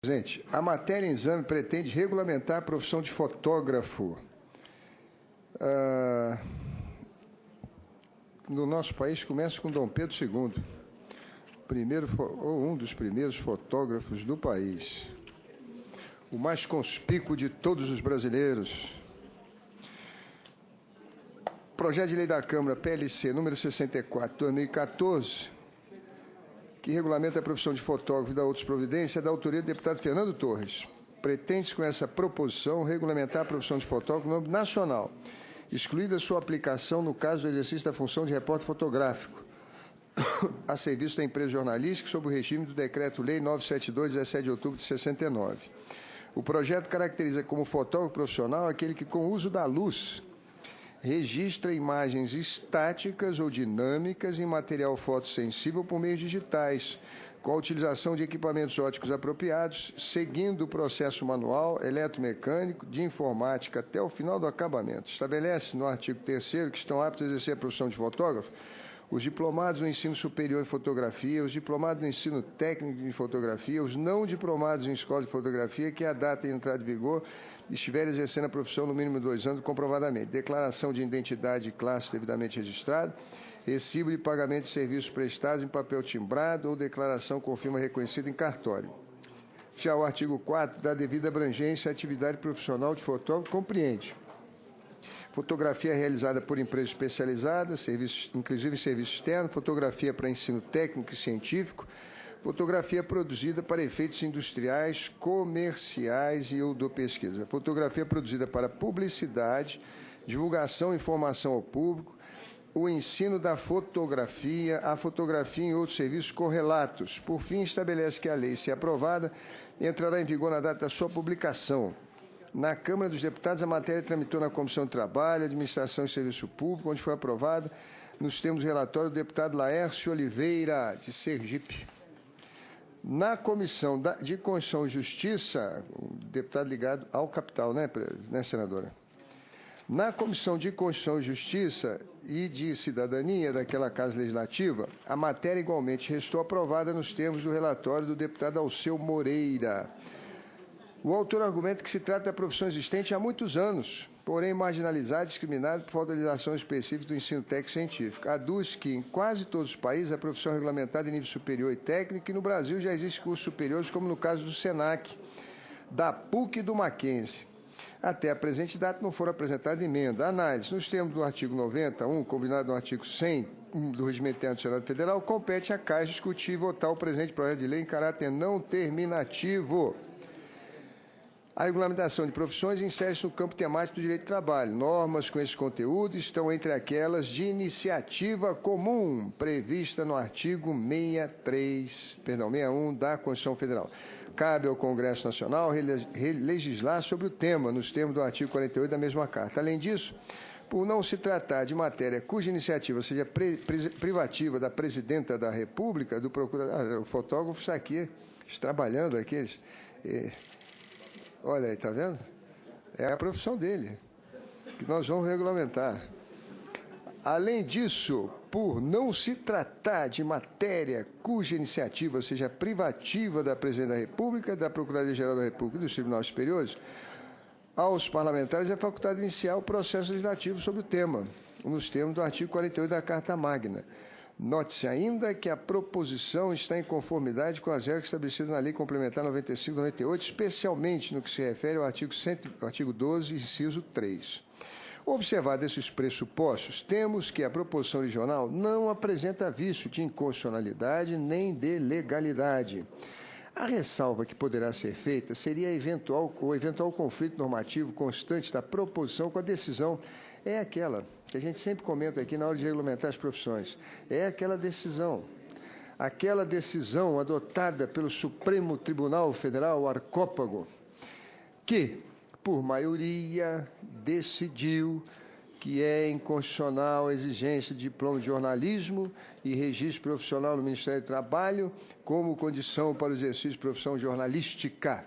Presidente, a matéria em exame pretende regulamentar a profissão de fotógrafo no nosso país. Começa com Dom Pedro II, um dos primeiros fotógrafos do país, o mais conspícuo de todos os brasileiros. Projeto de Lei da Câmara, PLC, número 64, 2014, que regulamenta a profissão de fotógrafo e da outras providências, é da autoria do deputado Fernando Torres. Pretende-se, com essa proposição, regulamentar a profissão de fotógrafo no âmbito nacional, excluída sua aplicação no caso do exercício da função de repórter fotográfico, a serviço da empresa jornalística, sob o regime do Decreto-Lei 972, 17 de outubro de 69. O projeto caracteriza como fotógrafo profissional aquele que, com o uso da luz, registra imagens estáticas ou dinâmicas em material fotossensível por meios digitais, com a utilização de equipamentos óticos apropriados, seguindo o processo manual, eletromecânico, de informática até o final do acabamento. Estabelece no artigo 3º que estão aptos a exercer a profissão de fotógrafo os diplomados no ensino superior em fotografia, os diplomados no ensino técnico em fotografia, os não diplomados em escola de fotografia, que a data de entrada em vigor estiver exercendo a profissão no mínimo 2 anos comprovadamente. Declaração de identidade e classe devidamente registrada, recibo de pagamento de serviços prestados em papel timbrado ou declaração com firma reconhecida em cartório. Já o artigo 4 da devida abrangência à atividade profissional de fotógrafo compreende fotografia realizada por empresa especializada, inclusive serviço externo, fotografia para ensino técnico e científico, fotografia produzida para efeitos industriais, comerciais e ou de pesquisa. Fotografia produzida para publicidade, divulgação e informação ao público, o ensino da fotografia, a fotografia em outros serviços correlatos. Por fim, estabelece que a lei, se aprovada, entrará em vigor na data da sua publicação. Na Câmara dos Deputados, a matéria tramitou na Comissão de Trabalho, Administração e Serviço Público, onde foi aprovada nos termos do relatório do deputado Laércio Oliveira, de Sergipe. Na Comissão de Constituição e Justiça, o deputado ligado ao capital, né, senadora? Na Comissão de Constituição e Justiça e de Cidadania daquela Casa Legislativa, a matéria igualmente restou aprovada nos termos do relatório do deputado Alceu Moreira. O autor argumenta que se trata da profissão existente há muitos anos, porém marginalizada e discriminada por falta de legislação específica do ensino técnico científico. Aduz que, em quase todos os países, a profissão é regulamentada em nível superior e técnico, e no Brasil já existem cursos superiores, como no caso do SENAC, da PUC e do Mackenzie. Até a presente data não foram apresentadas emenda. Análise. Nos termos do artigo 91, combinado no artigo 100 do Regimento Interno do Senado Federal, compete à Caixa discutir e votar o presente projeto de lei em caráter não terminativo. A regulamentação de profissões insere-se no campo temático do direito do trabalho. Normas com esse conteúdo estão entre aquelas de iniciativa comum, prevista no artigo 61 da Constituição Federal. Cabe ao Congresso Nacional legislar sobre o tema, nos termos do artigo 48 da mesma Carta. Além disso, por não se tratar de matéria cuja iniciativa seja privativa da Presidenta da República, do procurador, o fotógrafo está aqui, trabalhando aqui, olha aí, está vendo? É a profissão dele, que nós vamos regulamentar. Além disso, por não se tratar de matéria cuja iniciativa seja privativa da Presidência da República, da Procuradoria-Geral da República e dos Tribunais Superiores, aos parlamentares é facultado iniciar o processo legislativo sobre o tema, nos termos do artigo 48 da Carta Magna. Note-se ainda que a proposição está em conformidade com as regras estabelecidas na Lei Complementar 95/98, especialmente no que se refere ao artigo 12, inciso 3. Observados esses pressupostos, temos que a proposição regional não apresenta vício de inconstitucionalidade nem de legalidade. A ressalva que poderá ser feita seria o eventual conflito normativo constante da proposição com a decisão. É aquela que a gente sempre comenta aqui na hora de regulamentar as profissões. É aquela decisão adotada pelo Supremo Tribunal Federal, o Arcópago, que, por maioria, decidiu que é inconstitucional a exigência de diploma de jornalismo e registro profissional no Ministério do Trabalho como condição para o exercício de profissão jornalística.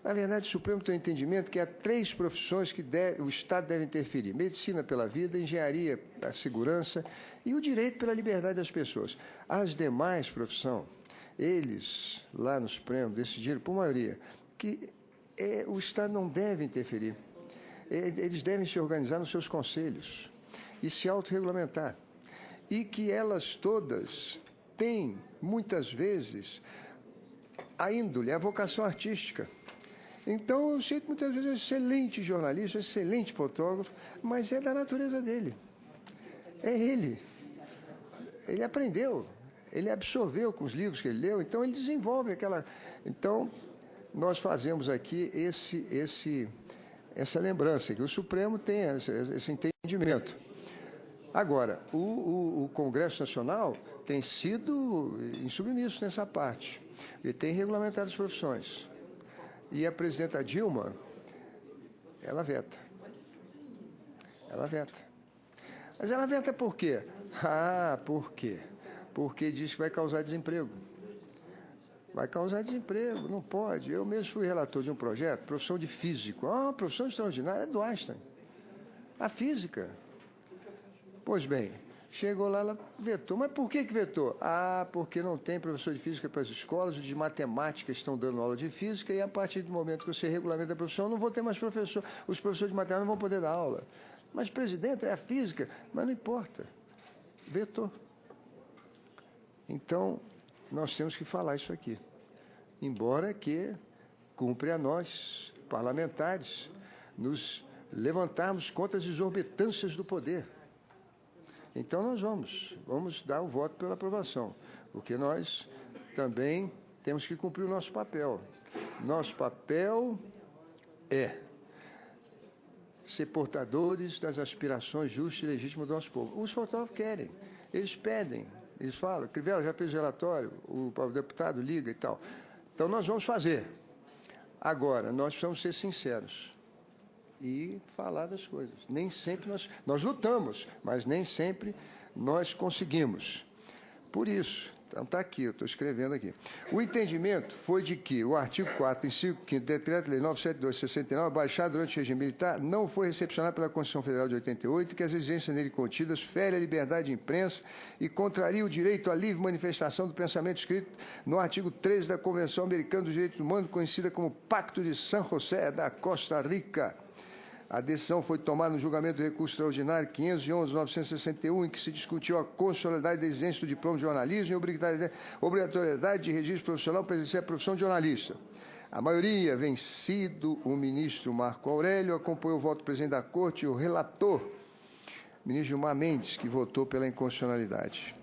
Na verdade, o Supremo tem o entendimento que há 3 profissões que o Estado deve interferir: medicina pela vida, engenharia pela segurança e o direito pela liberdade das pessoas. As demais profissões eles, lá no Supremo, decidiram, por maioria, que o Estado não deve interferir. Eles devem se organizar nos seus conselhos e se autorregulamentar. E que elas todas têm, muitas vezes, a índole, a vocação artística. Então, o sujeito, muitas vezes, é um excelente jornalista, um excelente fotógrafo, mas é da natureza dele. É ele. Ele aprendeu, ele absorveu com os livros que ele leu, então ele desenvolve aquela... Então, nós fazemos aqui essa lembrança, que o Supremo tem esse entendimento. Agora, o Congresso Nacional tem sido insubmisso nessa parte, e tem regulamentado as profissões. E a presidenta Dilma, ela veta. Ela veta. Mas ela veta por quê? Por quê? Porque diz que vai causar desemprego. Vai causar desemprego, não pode. Eu mesmo fui relator de um projeto, profissão de físico. Uma profissão extraordinária, é do Einstein. A física. Pois bem, chegou lá, ela vetou. Mas por que vetou? Porque não tem professor de física para as escolas, os de matemática estão dando aula de física, e a partir do momento que você regulamenta a profissão, não vou ter mais professor. Os professores de matemática não vão poder dar aula. Mas, presidente, é a física. Mas não importa. Vetou. Então, nós temos que falar isso aqui. Embora que cumpre a nós, parlamentares, nos levantarmos contra as exorbitâncias do poder. Então, nós vamos dar o voto pela aprovação, porque nós também temos que cumprir o nosso papel. Nosso papel é ser portadores das aspirações justas e legítimas do nosso povo. Os fotógrafos querem, eles pedem, eles falam, Crivella já fez o relatório, o deputado liga e tal. Então, nós vamos fazer. Agora, nós precisamos ser sinceros e falar das coisas. Nem sempre nós lutamos, mas nem sempre nós conseguimos. Por isso, então está aqui, eu estou escrevendo aqui. O entendimento foi de que o artigo 4, inciso 5º do Decreto-Lei 972/69, baixado durante o regime militar, não foi recepcionado pela Constituição Federal de 88, que as exigências nele contidas ferem a liberdade de imprensa e contraria o direito à livre manifestação do pensamento escrito no artigo 13 da Convenção Americana dos Direitos Humanos, conhecida como Pacto de San José da Costa Rica. A decisão foi tomada no julgamento do recurso extraordinário 511/961, em que se discutiu a constitucionalidade da exigência do diploma de jornalismo e a obrigatoriedade de registro profissional para exercer a profissão de jornalista. A maioria, vencido o ministro Marco Aurélio, acompanhou o voto do presidente da Corte e o relator, ministro Gilmar Mendes, que votou pela inconstitucionalidade.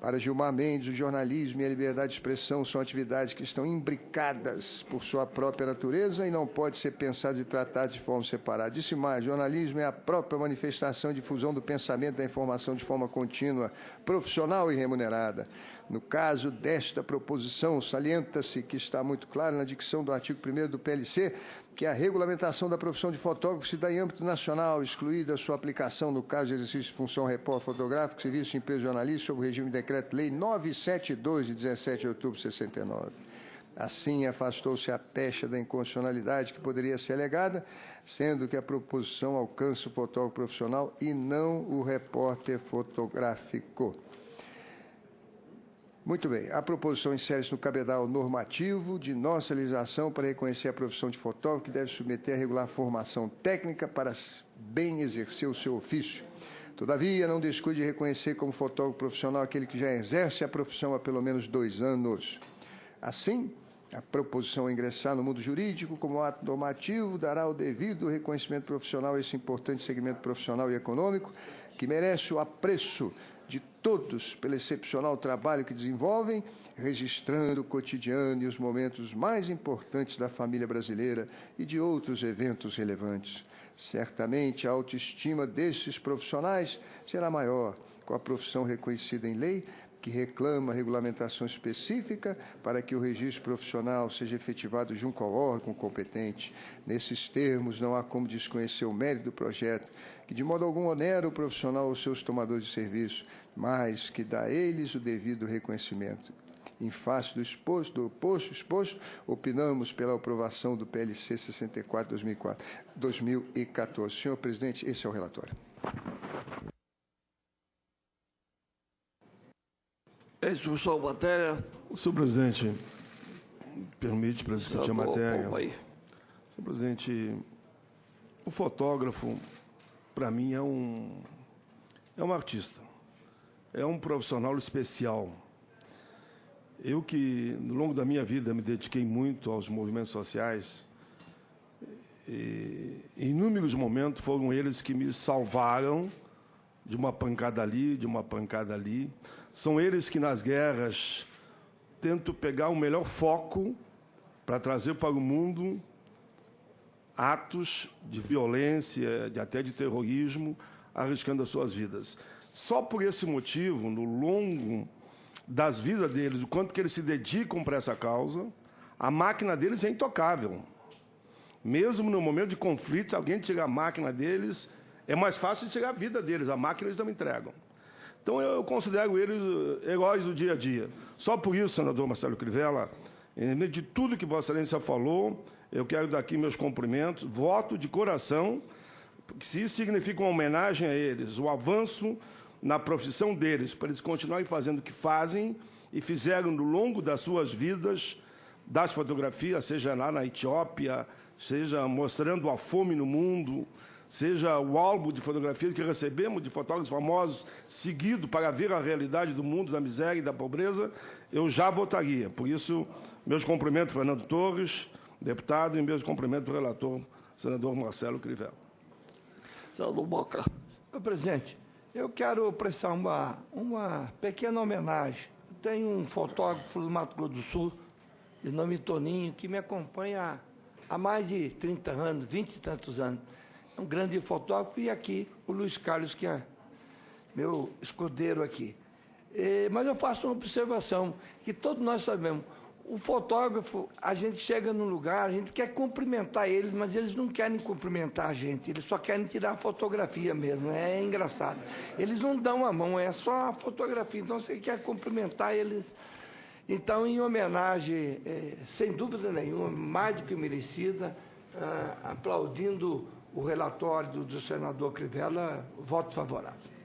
Para Gilmar Mendes, o jornalismo e a liberdade de expressão são atividades que estão imbricadas por sua própria natureza e não podem ser pensadas e tratadas de forma separada. Disse mais, jornalismo é a própria manifestação e difusão do pensamento e da informação de forma contínua, profissional e remunerada. No caso desta proposição, salienta-se que está muito claro na dicção do artigo 1º do PLC que a regulamentação da profissão de fotógrafo se dá em âmbito nacional, excluída a sua aplicação no caso de exercício de função repórter fotográfico, serviço de empresa jornalista, sob o regime de Decreto-Lei 972, de 17 de outubro de 69. Assim, afastou-se a pecha da inconstitucionalidade que poderia ser alegada, sendo que a proposição alcança o fotógrafo profissional e não o repórter fotográfico. Muito bem, a proposição insere-se no cabedal normativo de nossa legislação para reconhecer a profissão de fotógrafo, que deve submeter a regular formação técnica para bem exercer o seu ofício. Todavia, não descuide de reconhecer como fotógrafo profissional aquele que já exerce a profissão há pelo menos 2 anos. Assim, a proposição a ingressar no mundo jurídico como ato normativo dará o devido reconhecimento profissional a esse importante segmento profissional e econômico, que merece o apreço de todos pelo excepcional trabalho que desenvolvem, registrando o cotidiano e os momentos mais importantes da família brasileira e de outros eventos relevantes. Certamente, a autoestima destes profissionais será maior com a profissão reconhecida em lei, que reclama regulamentação específica para que o registro profissional seja efetivado junto ao órgão competente. Nesses termos, não há como desconhecer o mérito do projeto, que de modo algum onera o profissional ou seus tomadores de serviço, mas que dá a eles o devido reconhecimento. Em face do posto exposto, opinamos pela aprovação do PLC 64/2014. Senhor presidente, esse é o relatório. Em discussão matéria. Senhor presidente, permite para discutir a matéria. Senhor presidente, o fotógrafo, para mim, é um artista, é um profissional especial. Eu que, no longo da minha vida, me dediquei muito aos movimentos sociais, e, em inúmeros momentos foram eles que me salvaram de uma pancada ali, de uma pancada ali. São eles que, nas guerras, tentam pegar o melhor foco para trazer para o mundo atos de violência, até de terrorismo, arriscando as suas vidas. Só por esse motivo, no longo das vidas deles, o quanto que eles se dedicam para essa causa, a máquina deles é intocável. Mesmo no momento de conflito, se alguém tirar a máquina deles, é mais fácil de tirar a vida deles, a máquina eles não entregam. Então, eu considero eles heróis do dia a dia. Só por isso, senador Marcelo Crivella, em meio de tudo que Vossa Excelência falou, eu quero dar aqui meus cumprimentos, voto de coração, porque se isso significa uma homenagem a eles, o avanço na profissão deles, para eles continuarem fazendo o que fazem e fizeram no longo das suas vidas, das fotografias, seja lá na Etiópia, seja mostrando a fome no mundo, seja o álbum de fotografias que recebemos de fotógrafos famosos, seguido para ver a realidade do mundo, da miséria e da pobreza, eu já votaria. Por isso, meus cumprimentos, Fernando Torres, deputado, e meus cumprimentos ao relator, senador Marcelo Crivella. Senador Moca. Senhor presidente, eu quero prestar uma pequena homenagem. Tem um fotógrafo do Mato Grosso do Sul, de nome Toninho, que me acompanha há mais de 30 anos, 20 e tantos anos. É um grande fotógrafo, e aqui o Luiz Carlos, que é meu escudeiro aqui. Mas eu faço uma observação, que todos nós sabemos. O fotógrafo, a gente chega num lugar, a gente quer cumprimentar eles, mas eles não querem cumprimentar a gente, eles só querem tirar a fotografia mesmo, é engraçado. Eles não dão a mão, é só a fotografia, então você quer cumprimentar eles. Então, em homenagem, sem dúvida nenhuma, mais do que merecida, aplaudindo o relatório do senador Crivella, voto favorável.